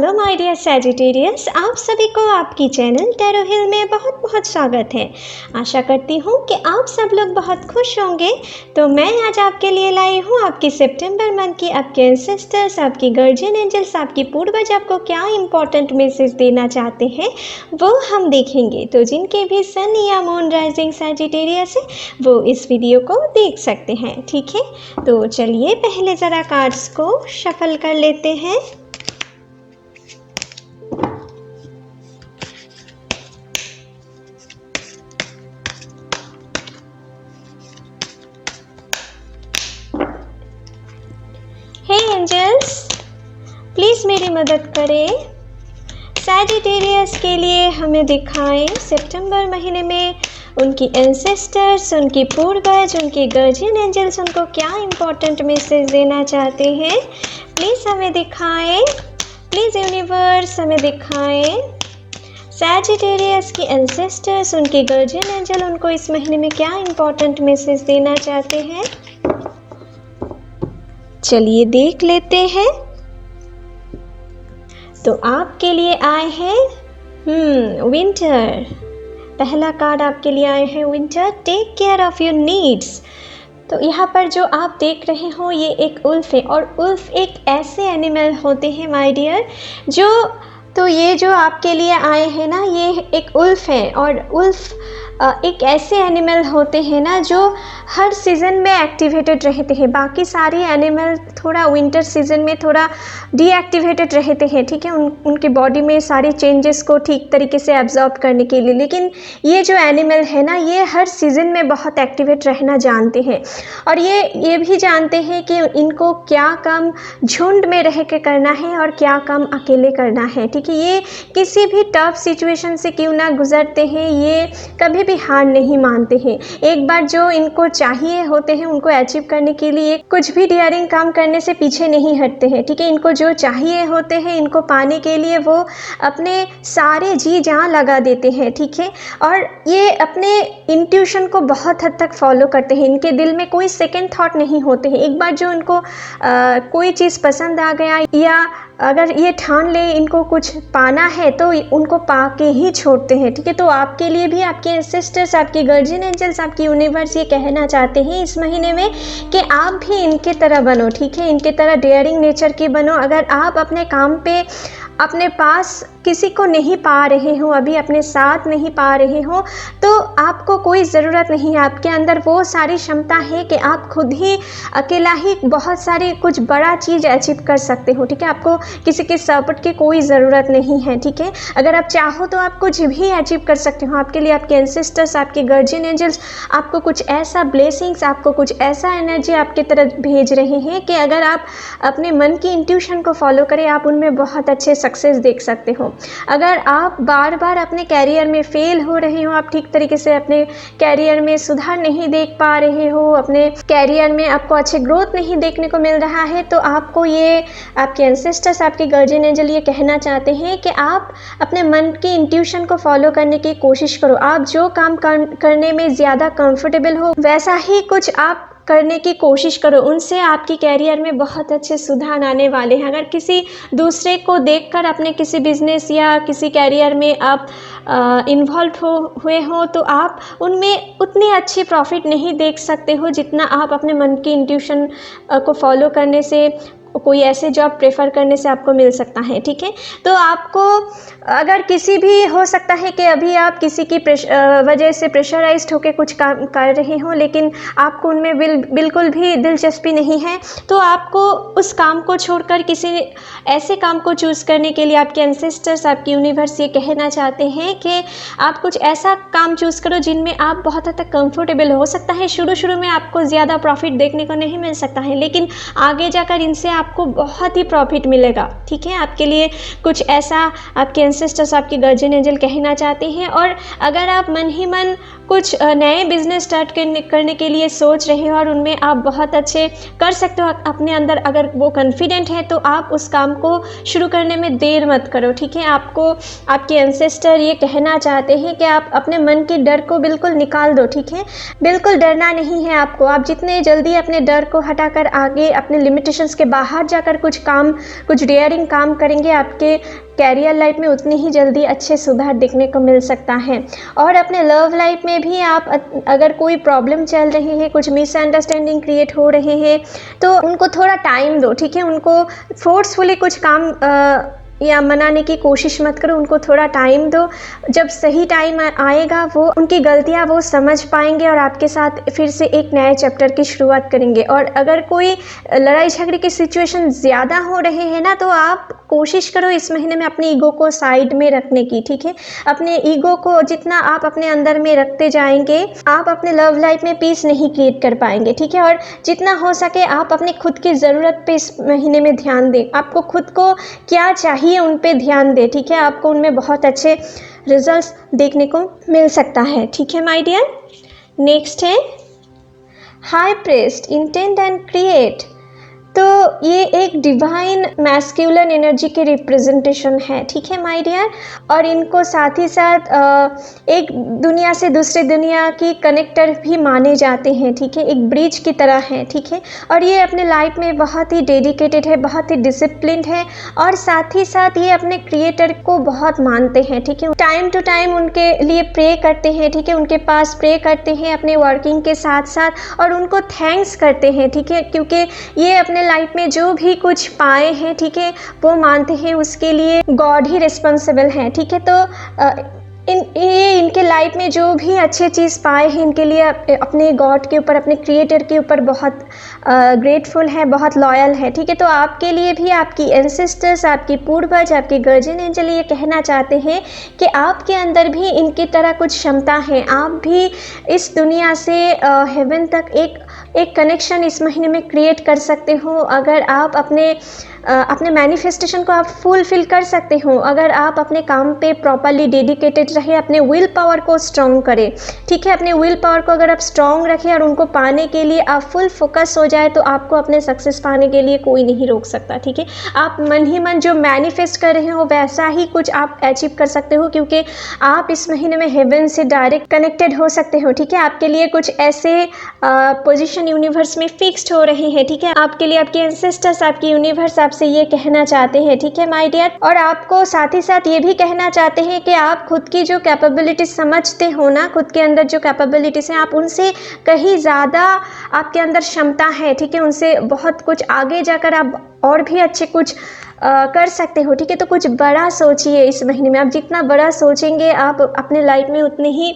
Hello my dear Sagittarius, आप सभी को आपकी चैनल टैरो हिल में बहुत बहुत स्वागत है। आशा करती हूँ कि आप सब लोग बहुत खुश होंगे। तो मैं आज आपके लिए लाई हूँ आपकी सितंबर मंथ की आपके एंसेस्टर्स, आपकी गार्जियन एंजल्स, आपकी पूर्वज आपको क्या इंपॉर्टेंट मैसेज देना चाहते हैं वो हम देखेंगे। तो जिनके भी सन या मून राइजिंग सैजिटेरियस है वो इस वीडियो को देख सकते हैं, ठीक है। तो चलिए पहले ज़रा कार्ड्स को शफल कर लेते हैं। हे एंजल्स, प्लीज़ मेरी मदद करें। सैजिटेरियस के लिए हमें दिखाएं सितंबर महीने में उनकी एंसेस्टर्स, उनकी पूर्वज, उनके गार्जियन एंजल्स उनको क्या इंपॉर्टेंट मैसेज देना चाहते हैं। प्लीज़ हमें दिखाएं, प्लीज़ यूनिवर्स हमें दिखाएं। सैजिटेरियस की एंसेस्टर्स, उनके गार्जियन एंजल उनको इस महीने में क्या इंपॉर्टेंट मैसेज देना चाहते हैं। चलिए देख लेते हैं। तो आपके लिए आए हैं विंटर। पहला कार्ड आपके लिए आए हैं winter. Take care of your needs. तो यहाँ पर जो आप देख रहे हो ये एक उल्फ है, और उल्फ एक ऐसे एनिमल होते हैं माय डियर तो ये जो आपके लिए आए हैं ना, ये एक उल्फ है। और उल्फ एक ऐसे एनिमल होते हैं ना जो हर सीज़न में एक्टिवेटेड रहते हैं। बाकी सारे एनिमल थोड़ा विंटर सीज़न में थोड़ा डीएक्टिवेटेड रहते हैं, ठीक है, उनकी बॉडी में सारी चेंजेस को ठीक तरीके से एब्जॉर्ब करने के लिए। लेकिन ये जो एनिमल है ना, ये हर सीज़न में बहुत एक्टिवेट रहना जानते हैं। और ये भी जानते हैं कि इनको क्या काम झुंड में रह के करना है और क्या काम अकेले करना है, ठीक है। ये किसी भी टफ सिचुएशन से क्यों ना गुजरते हैं, ये कभी भी हार नहीं मानते हैं। एक बार जो इनको चाहिए होते हैं उनको अचीव करने के लिए कुछ भी डियरिंग काम करने से पीछे नहीं हटते हैं, ठीक है। इनको जो चाहिए होते हैं इनको पाने के लिए वो अपने सारे जी जान लगा देते हैं, ठीक है। और ये अपने इंट्यूशन को बहुत हद तक फॉलो करते हैं। इनके दिल में कोई सेकंड थॉट नहीं होते हैं। एक बार जो इनको कोई चीज़ पसंद आ गया या अगर ये ठान ले इनको कुछ पाना है तो उनको पा के ही छोड़ते हैं, ठीक है। तो आपके लिए भी आपके एंसेस्टर्स, आपके गार्जियन एंजल्स, आपकी यूनिवर्स ये कहना चाहते हैं इस महीने में कि आप भी इनके तरह बनो, ठीक है। इनके तरह डेयरिंग नेचर के बनो। अगर आप अपने काम पे अपने पास किसी को नहीं पा रहे हो, अभी अपने साथ नहीं पा रहे हो, तो आपको कोई ज़रूरत नहीं है। आपके अंदर वो सारी क्षमता है कि आप खुद ही अकेला ही बहुत सारी कुछ बड़ा चीज़ अचीव कर सकते हो, ठीक है। आपको किसी के सपोर्ट की कोई ज़रूरत नहीं है, ठीक है। अगर आप चाहो तो आप कुछ भी अचीव कर सकते हो। आपके लिए आपके एंसेस्टर्स, आपके गार्जियन एंजल्स आपको कुछ ऐसा ब्लेसिंग्स, आपको कुछ ऐसा एनर्जी आपकी तरफ भेज रहे हैं कि अगर आप अपने मन की इंट्यूशन को फॉलो करें आप उनमें बहुत अच्छे सक्सेस देख सकते हो। अगर आप बार बार अपने कैरियर में फेल हो रहे हो, आप ठीक तरीके से अपने कैरियर में सुधार नहीं देख पा रहे हो, अपने कैरियर में आपको अच्छे ग्रोथ नहीं देखने को मिल रहा है, तो आपको ये आपके एंसेस्टर्स, आपके गार्जियन एंजल ये कहना चाहते हैं कि आप अपने मन की इंट्यूशन को फॉलो करने की कोशिश करो। आप जो काम करने में ज़्यादा कंफर्टेबल हो वैसा ही कुछ आप करने की कोशिश करो। उनसे आपकी कैरियर में बहुत अच्छे सुधार आने वाले हैं। अगर किसी दूसरे को देखकर अपने किसी बिजनेस या किसी कैरियर में आप इन्वॉल्व हुए हो तो आप उनमें उतनी अच्छी प्रॉफिट नहीं देख सकते हो जितना आप अपने मन की इंट्यूशन को फॉलो करने से, कोई ऐसे जॉब प्रेफर करने से आपको मिल सकता है, ठीक है। तो आपको अगर किसी भी हो सकता है कि अभी आप किसी की वजह से प्रेशराइज्ड होकर कुछ काम कर रहे हो लेकिन आपको उनमें बिल्कुल भी दिलचस्पी नहीं है, तो आपको उस काम को छोड़कर किसी ऐसे काम को चूज़ करने के लिए आपके एंसेस्टर्स, आपकी यूनिवर्स ये कहना चाहते हैं कि आप कुछ ऐसा काम चूज़ करो जिनमें आप बहुत हद तक कंफर्टेबल हो सकता है। शुरू में आपको ज़्यादा प्रॉफिट देखने को नहीं मिल सकता है, लेकिन आगे जाकर इनसे आपको बहुत ही प्रॉफिट मिलेगा, ठीक है। आपके लिए कुछ ऐसा आपके एंसेस्टर्स, आपके गार्जियन एंजल कहना चाहते हैं। और अगर आप मन ही मन कुछ नए बिजनेस स्टार्ट करने के लिए सोच रहे हो और उनमें आप बहुत अच्छे कर सकते हो अपने अंदर, अगर वो कॉन्फिडेंट है तो आप उस काम को शुरू करने में देर मत करो, ठीक है। आपको आपके एंसेस्टर ये कहना चाहते हैं कि आप अपने मन की डर को बिल्कुल निकाल दो, ठीक है। बिल्कुल डरना नहीं है आपको। आप जितने जल्दी अपने डर को हटाकर आगे अपने लिमिटेशंस के बाहर जाकर कुछ डेयरिंग काम करेंगे, आपके कैरियर लाइफ में उतनी ही जल्दी अच्छे सुधार देखने को मिल सकता है। और अपने लव लाइफ में भी आप अगर कोई प्रॉब्लम चल रही है, कुछ मिसअंडरस्टैंडिंग क्रिएट हो रहे हैं, तो उनको थोड़ा टाइम दो, ठीक है। उनको फोर्सफुली कुछ काम या मनाने की कोशिश मत करो, उनको थोड़ा टाइम दो। जब सही टाइम आएगा वो उनकी गलतियां वो समझ पाएंगे और आपके साथ फिर से एक नए चैप्टर की शुरुआत करेंगे। और अगर कोई लड़ाई झगड़े की सिचुएशन ज़्यादा हो रहे हैं ना, तो आप कोशिश करो इस महीने में अपने ईगो को साइड में रखने की, ठीक है। अपने ईगो को जितना आप अपने अंदर में रखते जाएंगे, आप अपने लव लाइफ में पीस नहीं क्रिएट कर पाएंगे, ठीक है। और जितना हो सके आप अपने खुद की ज़रूरत पे इस महीने में ध्यान दें। आपको खुद को क्या चाहिए उन पे ध्यान दें, ठीक है। आपको उनमें बहुत अच्छे रिजल्ट्स देखने को मिल सकता है, ठीक है माय डियर। नेक्स्ट है high priest, intent and create. तो ये एक डिवाइन मैस्कुलिन एनर्जी के रिप्रेजेंटेशन है, ठीक है माय डियर। और इनको साथ ही साथ एक दुनिया से दूसरे दुनिया की कनेक्टर भी माने जाते हैं, ठीक है। एक ब्रिज की तरह है, ठीक है। और ये अपने लाइफ में बहुत ही डेडिकेटेड है, बहुत ही डिसिप्लिन्ड है और साथ ही साथ ये अपने क्रिएटर को बहुत मानते हैं, ठीक है। टाइम टू टाइम उनके लिए प्रे करते हैं, ठीक है। उनके पास प्रे करते हैं अपने वर्किंग के साथ साथ और उनको थैंक्स करते हैं, ठीक है। क्योंकि ये अपने लाइफ में जो भी कुछ पाए हैं, ठीक है, वो मानते हैं उसके लिए गॉड ही रिस्पॉन्सिबल है, ठीक है। तो इनके लाइफ में जो भी अच्छे चीज़ पाए हैं, इनके लिए अपने गॉड के ऊपर, अपने क्रिएटर के ऊपर बहुत ग्रेटफुल है, बहुत लॉयल है, ठीक है। तो आपके लिए भी आपकी एंसेस्टर्स, आपकी पूर्वज, आपके गार्जियन एंजल ये कहना चाहते हैं कि आपके अंदर भी इनकी तरह कुछ क्षमता है। आप भी इस दुनिया से हेवन तक एक कनेक्शन इस महीने में क्रिएट कर सकते हो। अगर आप अपने मैनिफेस्टेशन को आप फुलफिल कर सकते हो, अगर आप अपने काम पे प्रॉपरली डेडिकेटेड रहे, अपने विल पावर को स्ट्रॉन्ग करें, ठीक है। अपने विल पावर को अगर आप स्ट्रॉन्ग रखें और उनको पाने के लिए आप फुल फोकस हो जाए, तो आपको अपने सक्सेस पाने के लिए कोई नहीं रोक सकता, ठीक है। आप मन ही मन जो मैनिफेस्ट कर रहे हो वैसा ही कुछ आप अचीव कर सकते हो, क्योंकि आप इस महीने में हेवन से डायरेक्ट कनेक्टेड हो सकते हो, ठीक है। आपके लिए कुछ ऐसे पोजीशन यूनिवर्स में फिक्स्ड हो रहे हैं, ठीक है। आपके लिए आपके एंसेस्टर्स, आपकी यूनिवर्स आपसे ये कहना चाहते हैं, ठीक है माय डियर। और आपको साथ ही साथ ये भी कहना चाहते हैं कि आप खुद की जो कैपेबिलिटी समझते हो ना, खुद के अंदर जो कैपेबिलिटीज हैं, आप उनसे कहीं ज़्यादा आपके अंदर क्षमता है, ठीक है। उनसे बहुत कुछ आगे जाकर आप और भी अच्छे कुछ कर सकते हो, ठीक है। तो कुछ बड़ा सोचिए इस महीने में। आप जितना बड़ा सोचेंगे, आप अपने लाइफ में उतने ही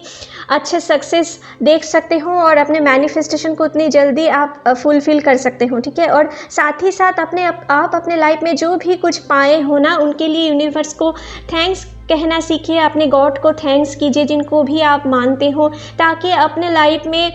अच्छे सक्सेस देख सकते हो और अपने मैनिफेस्टेशन को उतनी जल्दी आप फुलफिल कर सकते हो, ठीक है। और साथ ही साथ आप अपने लाइफ में जो भी कुछ पाए हो ना, उनके लिए यूनिवर्स को थैंक्स कहना सीखिए, अपने गॉड को थैंक्स कीजिए, जिनको भी आप मानते हो, ताकि अपने लाइफ में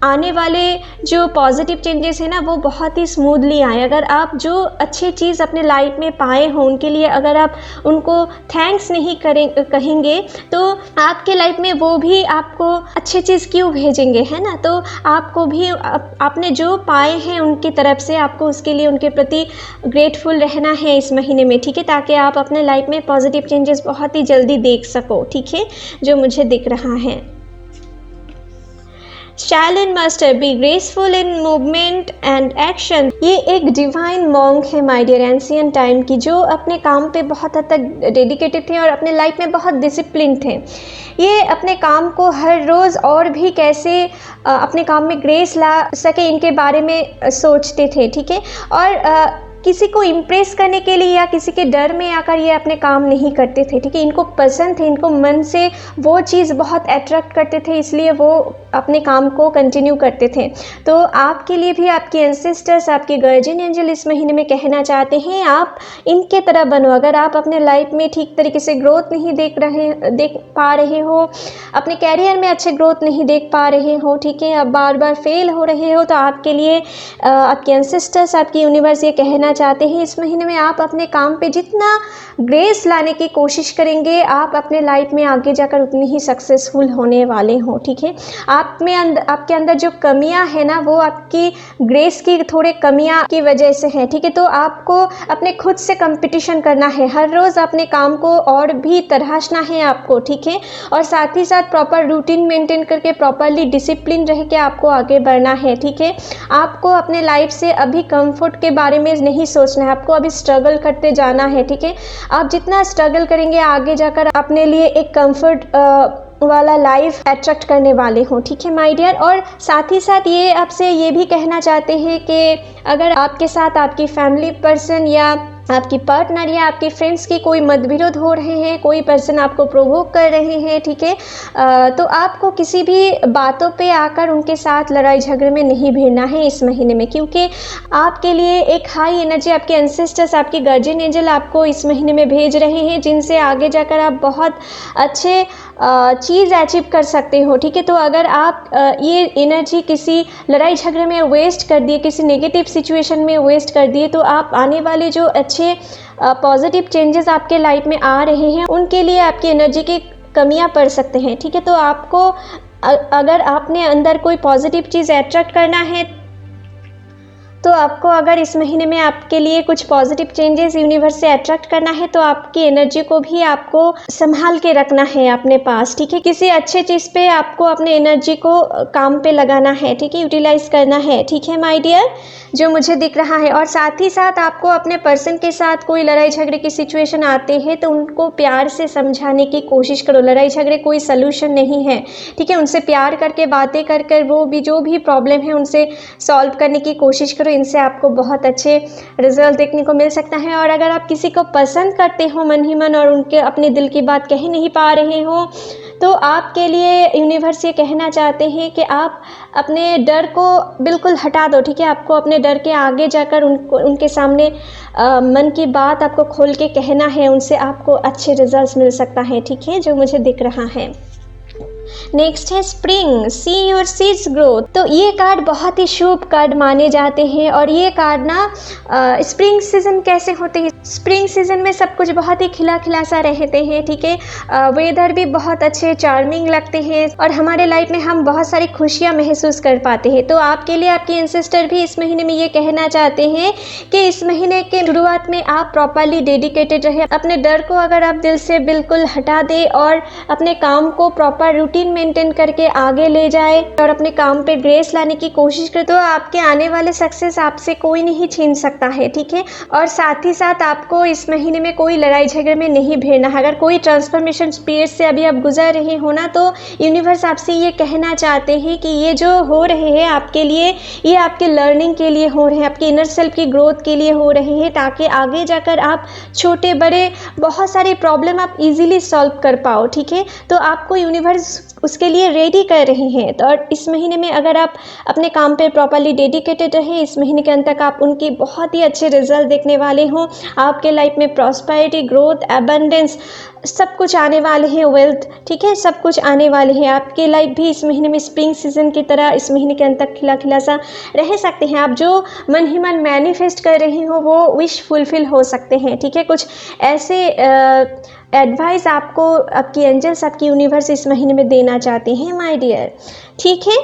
आने वाले जो पॉजिटिव चेंजेस हैं ना, वो बहुत ही स्मूथली आए। अगर आप जो अच्छी चीज़ अपने लाइफ में पाए हो, उनके लिए अगर आप उनको थैंक्स नहीं कहेंगे, तो आपके लाइफ में वो भी आपको अच्छी चीज़ क्यों भेजेंगे, है ना। तो आपको भी आपने जो पाए हैं उनकी तरफ से आपको उसके लिए उनके प्रति ग्रेटफुल रहना है इस महीने में, ठीक है। ताकि आप अपने लाइफ में पॉजिटिव चेंजेस बहुत ही जल्दी देख सको, ठीक है, जो मुझे दिख रहा है। Shaolin Master, be graceful in movement and action। ये एक डिवाइन मॉन्क है माय डियर, एंशियंट टाइम की, जो अपने काम पे बहुत हद तक डेडिकेटेड थे और अपने लाइफ में बहुत डिसिप्लिन थे। ये अपने काम को हर रोज़ और भी कैसे अपने काम में ग्रेस ला सके, इनके बारे में सोचते थे, ठीक है। और किसी को इम्प्रेस करने के लिए या किसी के डर में आकर ये अपने काम नहीं करते थे, ठीक है। इनको पसंद थे, इनको मन से वो चीज़ बहुत अट्रैक्ट करते थे, इसलिए वो अपने काम को कंटिन्यू करते थे। तो आपके लिए भी आपके एंसेस्टर्स, आपके गार्जियन एंजल इस महीने में कहना चाहते हैं, आप इनके तरह बनो। अगर आप अपने लाइफ में ठीक तरीके से ग्रोथ नहीं देख पा रहे हो, अपने कैरियर में अच्छे ग्रोथ नहीं देख पा रहे हो, ठीक है, आप बार बार फेल हो रहे हो, तो आपके लिए आपके एंसेस्टर्स, आपकी यूनिवर्स ये कहना चाहते हैं इस महीने में आप अपने काम पे जितना ग्रेस लाने की कोशिश करेंगे, आप अपने लाइफ में आगे जाकर उतनी ही सक्सेसफुल होने वाले हो। ठीक है, आपके अंदर जो कमियां हैं ना, वो आपकी ग्रेस की थोड़े कमियां की वजह से है। ठीक है, तो आपको अपने खुद से कंपटीशन करना है, हर रोज़ अपने काम को और भी तराशना है आपको। ठीक है, और साथ ही साथ प्रॉपर रूटीन मेंटेन करके प्रॉपरली डिसिप्लिन रह के आपको आगे बढ़ना है। ठीक है, आपको अपने लाइफ से अभी कंफर्ट के बारे में नहीं सोचना है, आपको अभी स्ट्रगल करते जाना है। ठीक है, आप जितना स्ट्रगल करेंगे आगे जाकर अपने लिए एक कंफर्ट वाला लाइफ अट्रैक्ट करने वाले हो। ठीक है माय डियर, और साथ ही साथ ये आपसे ये भी कहना चाहते हैं कि अगर आपके साथ आपकी फैमिली पर्सन या आपकी पार्टनर या आपके फ्रेंड्स की कोई मतविरोध हो रहे हैं, कोई पर्सन आपको प्रोवोक कर रहे हैं, ठीक है, तो आपको किसी भी बातों पे आकर उनके साथ लड़ाई झगड़े में नहीं भिड़ना है इस महीने में, क्योंकि आपके लिए एक हाई एनर्जी आपके एंसेस्टर्स, आपके गार्जियन एंजल आपको इस महीने में भेज रहे हैं, जिनसे आगे जाकर आप बहुत अच्छे चीज़ अचीव कर सकते हो। ठीक है, तो अगर आप ये एनर्जी किसी लड़ाई झगड़े में वेस्ट कर दिए, किसी नेगेटिव सिचुएशन में वेस्ट कर दिए, तो आप आने वाले जो अच्छे पॉजिटिव चेंजेस आपके लाइफ में आ रहे हैं, उनके लिए आपकी एनर्जी की कमियां पड़ सकते हैं। ठीक है, तो आपको अगर आपने अंदर कोई पॉजिटिव चीज़ अट्रैक्ट करना है, तो आपको अगर इस महीने में आपके लिए कुछ पॉजिटिव चेंजेस यूनिवर्स से अट्रैक्ट करना है, तो आपकी एनर्जी को भी आपको संभाल के रखना है अपने पास। ठीक है, किसी अच्छे चीज़ पे आपको अपने एनर्जी को काम पे लगाना है। ठीक है, यूटिलाइज करना है। ठीक है माय डियर, जो मुझे दिख रहा है। और साथ ही साथ आपको अपने पर्सन के साथ कोई लड़ाई झगड़े की सिचुएशन आते हैं, तो उनको प्यार से समझाने की कोशिश करो। लड़ाई झगड़े कोई सलूशन नहीं है। ठीक है, उनसे प्यार करके बातें कर कर वो भी जो भी प्रॉब्लम है उनसे सॉल्व करने की कोशिश करो। इनसे आपको बहुत अच्छे रिजल्ट देखने को मिल सकता है। और अगर आप किसी को पसंद करते हो मन ही मन और उनके अपने दिल की बात कह नहीं पा रहे हो, तो आपके लिए यूनिवर्स ये कहना चाहते हैं कि आप अपने डर को बिल्कुल हटा दो। ठीक है, आपको अपने डर के आगे जाकर उनके सामने मन की बात आपको खोल के कहना है, उनसे आपको अच्छे रिजल्ट्स मिल सकता है। ठीक है, जो मुझे दिख रहा है। नेक्स्ट है spring, see your seeds growth. तो ये कार्ड बहुत ही शुभ कार्ड माने जाते हैं। और ये कार्ड ना स्प्रिंग सीजन कैसे होते हैं, स्प्रिंग सीजन में सब कुछ बहुत ही खिला खिला सा रहते हैं। ठीक है, वेदर भी बहुत अच्छे चार्मिंग लगते हैं और हमारे लाइफ में हम बहुत सारी खुशियाँ महसूस कर पाते हैं। तो आपके लिए आपके एंसेस्टर भी इस महीने में ये कहना चाहते हैं कि इस महीने के शुरुआत में आप प्रॉपरली डेडिकेटेड रहे, अपने डर को अगर आप दिल से बिल्कुल हटा दे और अपने काम को प्रॉपर रूटीन मेंटेन करके आगे ले जाए और अपने काम पे ग्रेस लाने की कोशिश करे, तो आपके आने वाले सक्सेस आपसे कोई नहीं छीन सकता है। ठीक है, और साथ ही साथ आपको इस महीने में कोई लड़ाई झगड़े में नहीं भिड़ना है। अगर कोई ट्रांसफॉर्मेशन पीरियड से अभी आप गुजर रहे हो ना, तो यूनिवर्स आपसे ये कहना चाहते हैं कि ये जो हो रहे हैं आपके लिए, ये आपके लर्निंग के लिए हो रहे हैं, आपके इनर सेल्फ की ग्रोथ के लिए हो रहे हैं, ताकि आगे जाकर आप छोटे बड़े बहुत सारे प्रॉब्लम आप इजीली सॉल्व कर पाओ। ठीक है, तो आपको यूनिवर्स उसके लिए रेडी कर रहे हैं। तो और इस महीने में अगर आप अपने काम पे प्रॉपरली डेडिकेटेड रहे, इस महीने के अंत तक आप उनकी बहुत ही अच्छे रिजल्ट देखने वाले हो। आपके लाइफ में प्रॉस्पेरिटी, ग्रोथ, एबंडेंस सब कुछ आने वाले हैं, वेल्थ, ठीक है, सब कुछ आने वाले हैं। आपके लाइफ भी इस महीने में स्प्रिंग सीजन की तरह इस महीने के अंत तक खिला खिला सा रह सकते हैं। आप जो मन ही मन मैनिफेस्ट कर रहे हो वो विश फुलफिल हो सकते हैं। ठीक है, कुछ ऐसे एडवाइस आपको आपकी एंजल्स, आपकी यूनिवर्स इस महीने में देना चाहते हैं माय डियर। ठीक है,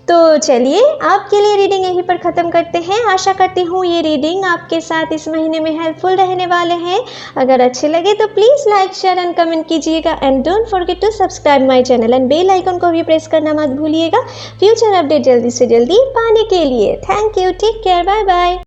तो चलिए आपके लिए रीडिंग यहीं पर ख़त्म करते हैं। आशा करती हूँ ये रीडिंग आपके साथ इस महीने में हेल्पफुल रहने वाले हैं। अगर अच्छे लगे तो please like, share and comment कीजिएगा and don't forget to subscribe my channel and bell icon को भी प्रेस करना मत भूलिएगा फ्यूचर अपडेट जल्दी से जल्दी पाने के लिए। Thank you, take care, bye bye.